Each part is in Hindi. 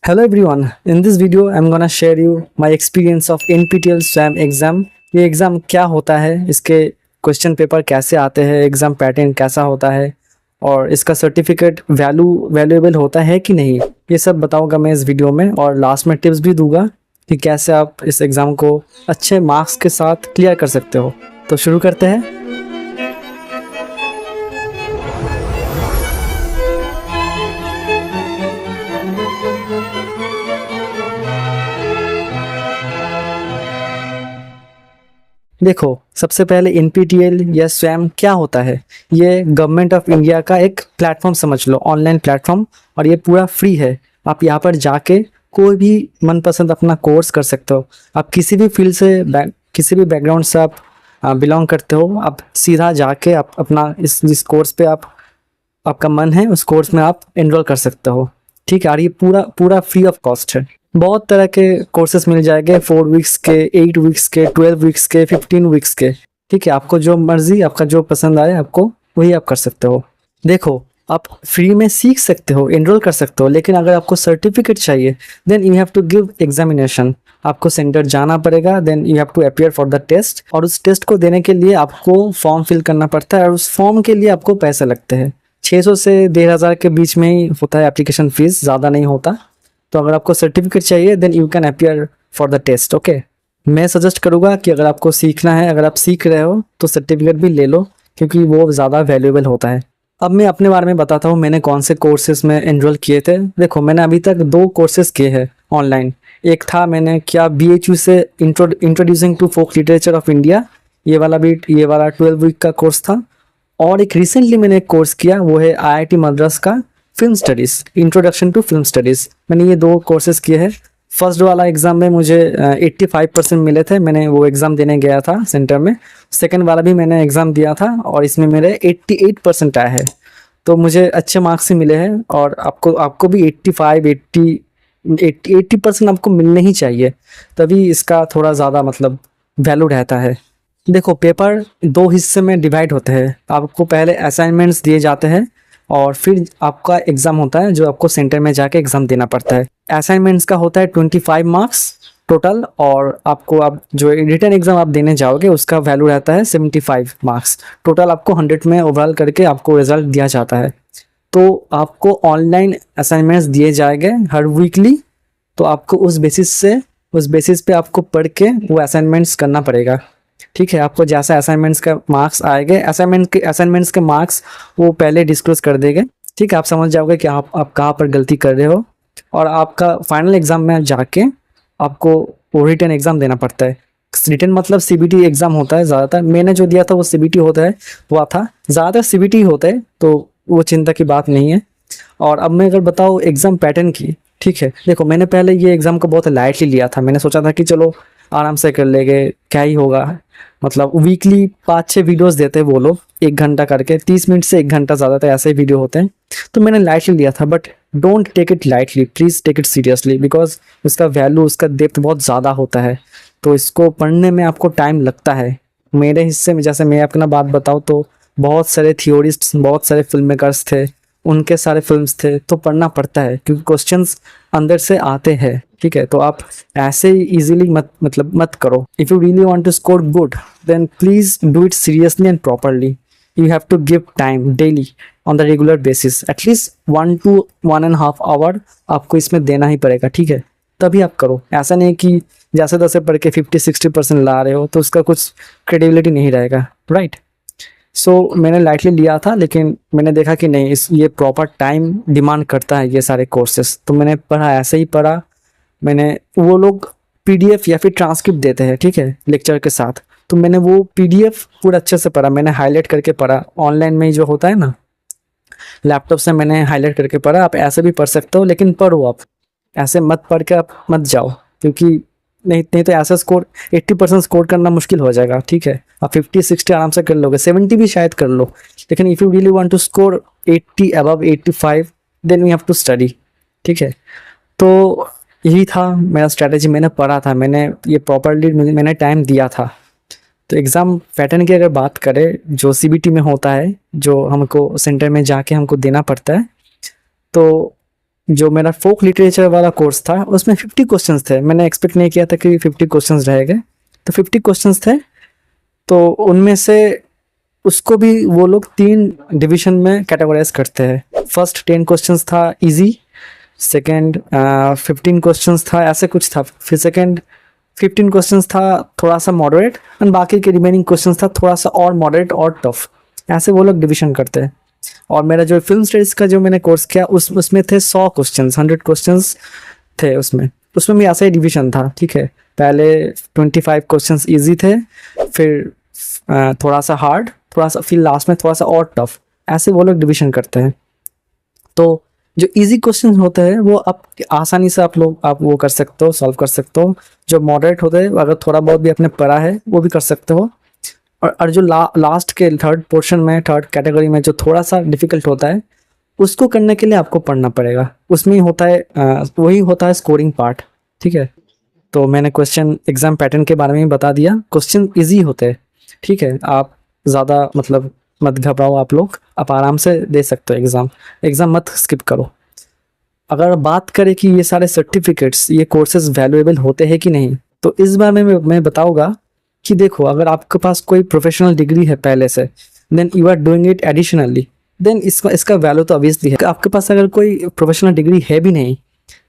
Hello everyone. In this video, I'm gonna share you my experience of NPTEL SWAM exam. ये एग्ज़ाम क्या होता है, इसके क्वेश्चन पेपर कैसे आते हैं, एग्ज़ाम पैटर्न कैसा होता है और इसका सर्टिफिकेट वैल्यूएबल होता है कि नहीं, ये सब बताऊंगा मैं इस वीडियो में। और लास्ट में टिप्स भी दूंगा कि कैसे आप इस एग्ज़ाम को अच्छे मार्क्स के साथ क्लियर कर सकते हो। तो शुरू करते हैं। देखो, सबसे पहले एनपीटीईएल या स्वयं क्या होता है। ये गवर्नमेंट ऑफ इंडिया का एक प्लेटफॉर्म समझ लो, ऑनलाइन प्लेटफॉर्म, और ये पूरा फ्री है। आप यहाँ पर जाके कोई भी मनपसंद अपना कोर्स कर सकते हो। आप किसी भी फील्ड से किसी भी बैकग्राउंड से आप बिलोंग करते हो, आप सीधा जाके आप अपना जिस कोर्स पे आपका मन है उस कोर्स में आप एनरोल कर सकते हो। ठीक है, और ये पूरा पूरा फ्री ऑफ कॉस्ट है। बहुत तरह के कोर्सेस मिल जाएंगे, 4 वीक्स के, 8 वीक्स के, 12 वीक्स के, 15 वीक्स के। ठीक है, आपको जो मर्जी, आपका जो पसंद आए आपको वही आप कर सकते हो। देखो, आप फ्री में सीख सकते हो, एनरोल कर सकते हो, लेकिन अगर आपको सर्टिफिकेट चाहिए then you have to give examination. आपको सेंटर जाना पड़ेगा, then you have to appear for the test, और उस टेस्ट को देने के लिए आपको फॉर्म फिल करना पड़ता है, और उस फॉर्म के लिए आपको पैसे लगते हैं। 600 से 1500 के बीच में ही होता है एप्लीकेशन फीस, ज़्यादा नहीं होता। तो अगर आपको सर्टिफिकेट चाहिए then you can appear for the test. Okay, मैं सजेस्ट करूँगा कि अगर आपको सीखना है, अगर आप सीख रहे हो तो सर्टिफिकेट भी ले लो, क्योंकि वो ज़्यादा वैल्यूएबल होता है। अब मैं अपने बारे में बताता हूँ, मैंने कौन से कोर्सेज में एनरोल किए थे। देखो, मैंने अभी तक 2 कोर्सेज किए हैं ऑनलाइन। एक था मैंने किया BHU से introducing to folk literature of India, ये वाला 12 वीक का कोर्स था। और एक रिसेंटली मैंने एक कोर्स किया, वो है IIT मद्रास का film studies, introduction to film studies. मैंने ये 2 कोर्सेज़ किए हैं। फर्स्ट वाला एग्ज़ाम में मुझे 85% मिले थे, मैंने वो एग्ज़ाम देने गया था सेंटर में। सेकंड वाला भी मैंने एग्ज़ाम दिया था और इसमें मेरे 88% आए हैं, तो मुझे अच्छे मार्क्स ही मिले हैं। और आपको भी 80% आपको मिलने ही चाहिए, तभी इसका थोड़ा ज़्यादा मतलब वैल्यू रहता है। देखो, पेपर 2 हिस्से में डिवाइड होते हैं। आपको पहले असाइनमेंट्स दिए जाते हैं और फिर आपका एग्ज़ाम होता है, जो आपको सेंटर में जाके एग्ज़ाम देना पड़ता है। असाइनमेंट्स का होता है 25 मार्क्स टोटल, और आपको आप जो रिटन एग्ज़ाम आप देने जाओगे उसका वैल्यू रहता है 75 मार्क्स टोटल। आपको 100 में ओवरऑल करके आपको रिजल्ट दिया जाता है। तो आपको ऑनलाइन असाइनमेंट्स दिए जाएंगे हर वीकली, तो आपको उस बेसिस पे आपको पढ़ के वो असाइनमेंट्स करना पड़ेगा। ठीक है, आपको जैसा असाइनमेंट्स का मार्क्स आएंगे, असाइनमेंट्स के मार्क्स वो पहले डिस्क्लोज कर देंगे। ठीक है, आप समझ जाओगे कि आप कहाँ पर गलती कर रहे हो, और आपका फाइनल एग्ज़ाम में जाके आपको वो रिटन एग्ज़ाम देना पड़ता है। रिटन मतलब CBT एग्ज़ाम होता है ज़्यादातर। मैंने जो दिया था वो CBT होता है, वो था ज़्यादातर CBT होता है, तो वो चिंता की बात नहीं है। और अब मैं अगर बताऊँ एग्ज़ाम पैटर्न की, ठीक है, देखो, मैंने पहले ये एग्ज़ाम को बहुत लाइटली लिया था। मैंने सोचा था कि चलो आराम से कर लेंगे, क्या ही होगा। मतलब वीकली 5-6 वीडियोस देते हैं वो लोग, 1 घंटा करके, 30 मिनट से 1 घंटा, ज़्यादातर ऐसे ही वीडियो होते हैं। तो मैंने लाइटली लिया था, but don't take it lightly, please take it seriously, because उसका वैल्यू, उसका डेप्थ बहुत ज़्यादा होता है। तो इसको पढ़ने में आपको टाइम लगता है। मेरे हिस्से में, जैसे मैं अपना बात बताऊँ, तो बहुत सारे थियोरिस्ट, बहुत सारे फिल्म मेकर्स थे, उनके सारे फिल्म्स थे, तो पढ़ना पड़ता है क्योंकि क्वेश्चंस अंदर से आते हैं। ठीक है, तो आप ऐसे ही इजीली मत करो। If you really want to score good then please do it seriously and properly. You have to give time daily on the regular basis, at least 1 to 1.5 hour आपको इसमें देना ही पड़ेगा। ठीक है, तभी आप करो। ऐसा नहीं कि जैसे तैसे पढ़ के 50-60% ला रहे हो, तो उसका कुछ क्रेडिबिलिटी नहीं रहेगा, राइट। सो मैंने लाइटली लिया था, लेकिन मैंने देखा कि नहीं, ये प्रॉपर टाइम डिमांड करता है ये सारे कोर्सेस। तो मैंने पढ़ा, ऐसे ही पढ़ा मैंने। वो लोग PDF या फिर ट्रांसक्रिप्ट देते हैं, ठीक है, लेक्चर के साथ। तो मैंने वो PDF पूरा अच्छे से पढ़ा, मैंने हाईलाइट करके पढ़ा। ऑनलाइन में जो होता है ना, लैपटॉप से मैंने हाईलाइट करके पढ़ा। आप ऐसे भी पढ़ सकते हो, लेकिन पढ़ो, आप ऐसे मत पढ़ के आप मत जाओ, क्योंकि नहीं तो ऐसा स्कोर 80% स्कोर करना मुश्किल हो जाएगा। ठीक है, आप 50-60 आराम से कर लोगे, 70 भी शायद कर लो, लेकिन if you really want to score 80 above 85 then we have to study. ठीक है, तो यही था मेरा स्ट्रैटेजी। मैंने पढ़ा था, मैंने ये प्रॉपरली मैंने टाइम दिया था। तो एग्ज़ाम पैटर्न की अगर बात करें, जो CBT में होता है, जो हमको सेंटर में जाके हमको देना पड़ता है, तो जो मेरा फोक लिटरेचर वाला कोर्स था उसमें 50 क्वेश्चंस थे। मैंने एक्सपेक्ट नहीं किया था कि 50 क्वेश्चंस रहेंगे, तो 50 क्वेश्चंस थे। तो उनमें से उसको भी वो लोग 3 डिवीजन में कैटेगराइज करते हैं। फर्स्ट 10 क्वेश्चंस था इजी, सेकंड 15 क्वेश्चंस था, ऐसे कुछ था। फिर सेकंड 15 क्वेश्चंस था थोड़ा सा मॉडरेट, एंड बाकी के रिमेनिंग क्वेश्चंस था थोड़ा सा और मॉडरेट और टफ। ऐसे वो लोग डिवीजन करते हैं। और मेरा जो फिल्म स्टडीज का जो मैंने कोर्स किया उसमें थे 100 क्वेश्चंस, 100 क्वेश्चंस थे उसमें। उसमें भी ऐसा ही डिवीजन था, ठीक है। पहले 25 क्वेश्चंस इजी थे, फिर थोड़ा सा हार्ड, थोड़ा सा, फिर लास्ट में थोड़ा सा और टफ। ऐसे वो लोग डिवीजन करते हैं। तो जो इजी क्वेश्चन होते हैं वो आप आसानी से आप वो कर सकते हो, सॉल्व कर सकते हो। जो मॉडरेट होते हैं अगर थोड़ा बहुत भी आपने पढ़ा है वो भी कर सकते हो। और जो लास्ट के थर्ड पोर्शन में, थर्ड कैटेगरी में जो थोड़ा सा डिफिकल्ट होता है, उसको करने के लिए आपको पढ़ना पड़ेगा। उसमें ही होता है वही होता है स्कोरिंग पार्ट, ठीक है। तो मैंने क्वेश्चन एग्जाम पैटर्न के बारे में ही बता दिया। क्वेश्चन इजी होते हैं, ठीक है। आप ज़्यादा मतलब मत घबराओ, आप आराम से दे सकते हो एग्ज़ाम। एग्ज़ाम मत स्किप करो। अगर बात करें कि ये सारे सर्टिफिकेट्स, ये कोर्सेज वैल्यूएबल होते हैं कि नहीं, तो इस बारे में मैं बताऊंगा कि देखो, अगर आपके पास कोई प्रोफेशनल डिग्री है पहले से, then you are doing it additionally, then इसका इसका वैल्यू तो ऑब्वियसली है। आपके पास अगर कोई प्रोफेशनल डिग्री है भी नहीं,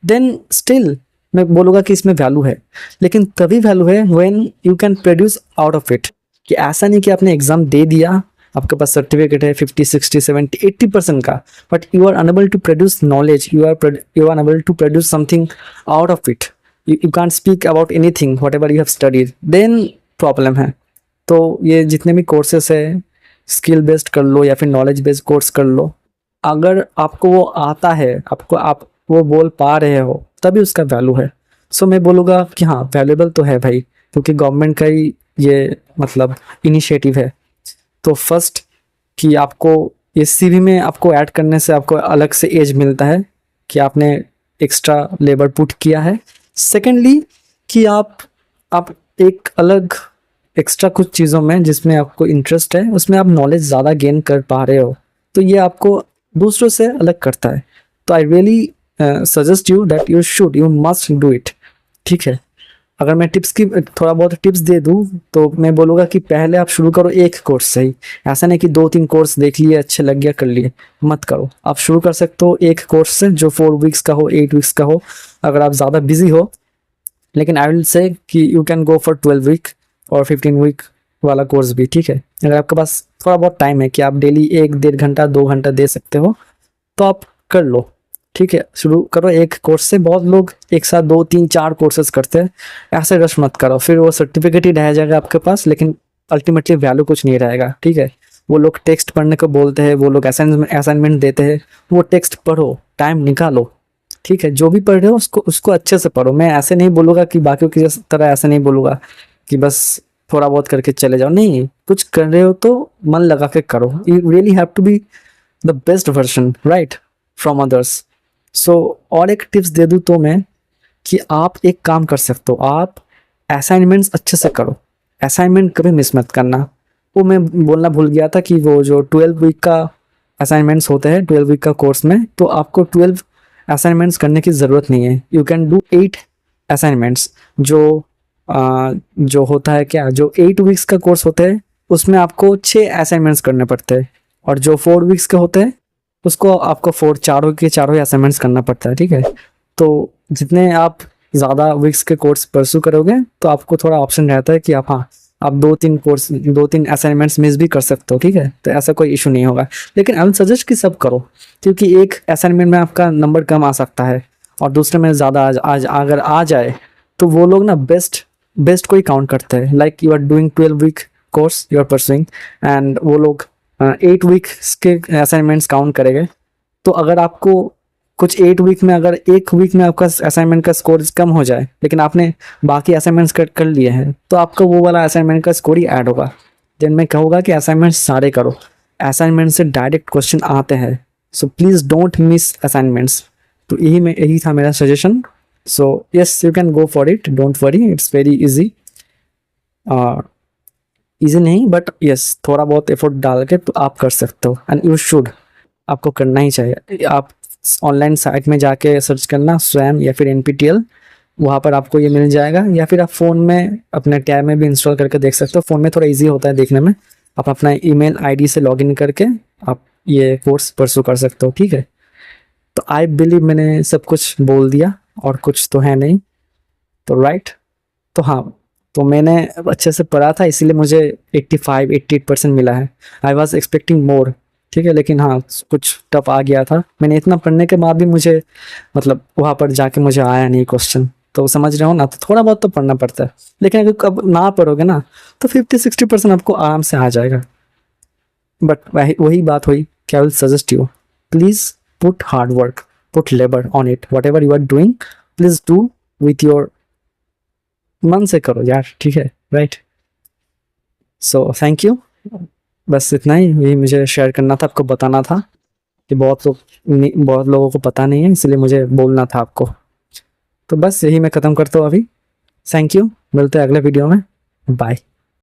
देन स्टिल मैं बोलूँगा कि इसमें वैल्यू है। लेकिन तभी वैल्यू है when you can produce out of it. कि ऐसा नहीं कि आपने एग्जाम दे दिया, आपके पास सर्टिफिकेट है 50, 60, 70, 80% का, but you are unable to produce knowledge, you are unable to produce something out of it. You can't speak about anything whatever you have studied, then problem है। तो ये जितने भी कोर्सेस है, स्किल बेस्ड कर लो या फिर नॉलेज बेस्ड कोर्स कर लो, अगर आपको वो आता है, आप वो बोल पा रहे हो, तभी उसका वैल्यू है। सो मैं बोलूँगा कि हाँ, वैल्यूएबल तो है भाई, क्योंकि गवर्नमेंट का ही ये मतलब इनिशिएटिव है। तो फर्स्ट कि आपको ये सीवी में आपको ऐड करने से आपको अलग से एज मिलता है कि आपने एक्स्ट्रा लेबर पुट किया है। सेकेंडली कि आप एक अलग एक्स्ट्रा कुछ चीज़ों में जिसमें आपको इंटरेस्ट है, उसमें आप नॉलेज ज़्यादा गेन कर पा रहे हो, तो ये आपको दूसरों से अलग करता है। तो I really suggest you that you must do it, ठीक है। अगर मैं टिप्स की थोड़ा बहुत टिप्स दे दूं, तो मैं बोलूँगा कि पहले आप शुरू करो एक कोर्स से ही। ऐसा नहीं कि 2-3 कोर्स देख लिए, अच्छे लग गया, कर लिए, मत करो। आप शुरू कर सकते हो एक कोर्स से जो 4 वीक्स का हो, 8 वीक्स का हो, अगर आप ज़्यादा बिजी हो। लेकिन आई विल से कि you can go for 12 week और 15 वीक वाला कोर्स भी, ठीक है। अगर आपके पास थोड़ा बहुत टाइम है कि आप डेली 1-1.5 घंटा 2 घंटा दे सकते हो, तो आप कर लो, ठीक है। शुरू करो एक कोर्स से। बहुत लोग एक साथ 2-3-4 कोर्सेज करते हैं, ऐसे रश मत करो, फिर वो सर्टिफिकेट ही रह जाएगा आपके पास, लेकिन अल्टीमेटली वैल्यू कुछ नहीं रहेगा, ठीक है। वो लोग टेक्स्ट पढ़ने को बोलते हैं, वो लोग असाइनमेंट देते हैं, वो टेक्स्ट पढ़ो, टाइम निकालो, ठीक है। जो भी पढ़ रहे हो उसको उसको अच्छे से पढ़ो। मैं ऐसे नहीं बोलूँगा कि बाकियों की तरह, ऐसे नहीं बोलूँगा कि बस थोड़ा बहुत करके चले जाओ। नहीं, कुछ कर रहे हो तो मन लगा के करो। You really have to be the best version, right, from others. So और एक टिप्स दे दूँ तो मैं, कि आप एक काम कर सकते हो, आप असाइनमेंट्स अच्छे से करो। असाइनमेंट कभी मिस मत करना। वो मैं बोलना भूल गया था कि वो जो 12 वीक का असाइनमेंट्स होते हैं 12 वीक का कोर्स में, तो आपको 12 असाइनमेंट्स करने की ज़रूरत नहीं है। You can do 8 assignments. जो होता है क्या, जो 8 वीक्स का कोर्स होता है उसमें आपको 6 असाइनमेंट्स करने पड़ते हैं, और जो 4 वीक्स के होते हैं उसको आपको चारों के चारों ही असाइनमेंट्स करना पड़ता है, ठीक है। तो जितने आप ज़्यादा वीक्स के कोर्स परसू करोगे, तो आपको थोड़ा ऑप्शन रहता है कि आप 2-3 असाइनमेंट्स मिस भी कर सकते हो, ठीक है। तो ऐसा कोई इशू नहीं होगा। लेकिन आई विल सजेस्ट कि सब करो, क्योंकि एक असाइनमेंट में आपका नंबर कम आ सकता है और दूसरे में ज़्यादा अगर आ जाए, तो वो लोग ना बेस्ट को ही काउंट करते हैं। Like you are doing 12 week course you are pursuing, and वो लोग 8 वीक्स के असाइनमेंट्स काउंट करेंगे। तो अगर आपको कुछ 8 वीक में, अगर एक वीक में आपका असाइनमेंट का स्कोर कम हो जाए, लेकिन आपने बाकी असाइनमेंट्स कर लिए हैं, तो आपका वो वाला असाइनमेंट का स्कोर ही ऐड होगा। देन मैं कहूँगा कि असाइनमेंट सारे करो। असाइनमेंट से डायरेक्ट क्वेश्चन आते हैं, so please don't miss assignments. तो यही था मेरा suggestion. So yes, you can go for it, don't worry, it's very easy. Easy नहीं, बट यस, थोड़ा बहुत एफर्ट डाल के तो आप कर सकते हो, एंड यू शुड, आपको करना ही चाहिए। आप ऑनलाइन साइट में जाके सर्च करना स्वयं या फिर NPTEL, वहाँ पर आपको ये मिल जाएगा। या फिर आप फ़ोन में अपने टैब में भी इंस्टॉल करके देख सकते हो। फ़ोन में थोड़ा इजी होता है देखने में। आप अपना ईमेल आईडी से लॉगिन करके आप ये कोर्स परसू कर सकते हो, ठीक है। तो आई बिलीव मैंने सब कुछ बोल दिया और कुछ तो है नहीं, तो राइट। तो हाँ, तो मैंने अच्छे से पढ़ा था इसीलिए मुझे 85-88% मिला है। आई वॉज एक्सपेक्टिंग मोर, ठीक है, लेकिन हाँ कुछ टफ आ गया था। मैंने इतना पढ़ने के बाद भी मुझे मतलब वहाँ पर जाके मुझे आया नहीं क्वेश्चन, तो समझ रहे हो ना। तो थोड़ा बहुत तो पढ़ना पड़ता है, लेकिन अगर कब ना पढ़ोगे ना तो 50-60% आपको आराम से आ जाएगा। बट वही बात हुई कि I will suggest you, please put hard work, put labour on it, whatever you are doing please do with your मन से करो यार, ठीक है, राइट। सो थैंक यू, बस इतना ही, यही मुझे शेयर करना था, आपको बताना था कि बहुत लोगों को पता नहीं है, इसलिए मुझे बोलना था आपको। तो बस यही मैं ख़त्म करता हूँ अभी। थैंक यू, मिलते हैं अगले वीडियो में, बाय।